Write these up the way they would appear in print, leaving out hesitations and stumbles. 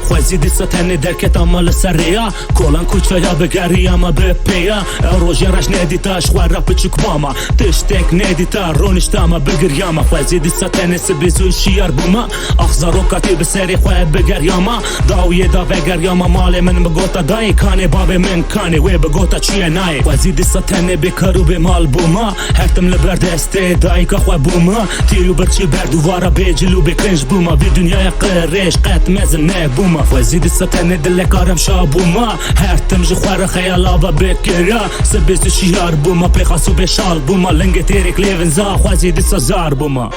خوزی دیسا تنی درکت امال سریا کلان کوچایا بگری اما بپیا روژه رش ندیتاش خواه رپ چک باما تشتک ندیتا رونشتاما بگریاما خوزی دیسا تنی سبیزو شیار بوما اخزارو کاتی بسری خواه بگریاما داویه دا بگریاما مال من بگوتا دای کانی باب من کانی وی بگوتا چیه نای خوزی دیسا تنی بکارو به مال بوما هرتم لبرد استه دای که خواه بوما تیرو برچی بردوارا بیجلو بکنج بوما وی دنیای قریش قط مزن نه بوما خوزی دیسا تنی دلکارم شا بوما هرتم جی خواه خیالا و بکریا سبیزو شیار بوما پیخاسو بشال بوما لنگ تیرک لیون زا خوزی دیسا زار بوما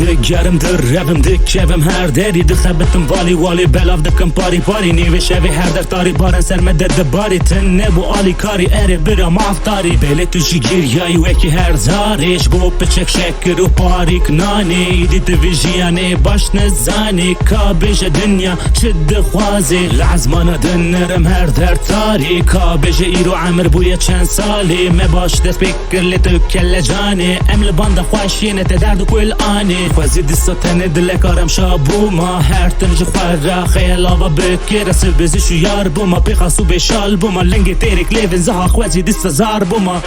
دگرم در روم دکشم هر دری دخبتم والی بلاف دکم پاری نیوه شوی هر در تاری بارن سر مدد باری تن نبو آلی کاری اره برا مافتاری بله تو جیگیر یای وکی هر زارش بو پچک شکر و پاریک نانی دیت ویژیانه باش نزانی کابش دنیا چد خوازی لعزمانا دن نرم هر در تاری کابش ایرو عمر بویا چند سالی مباش دست بکر لیتو کل جانی امل باند خواشینه تدرد کل آنی خوزی دیسا تنی دلکارم شا بوما هر تنج خواه را خیالا و بکر سبزی شو یار بوما پیخاسو بشال بوما لنگ تیرک لیون زها خوزی دیسا زار بوما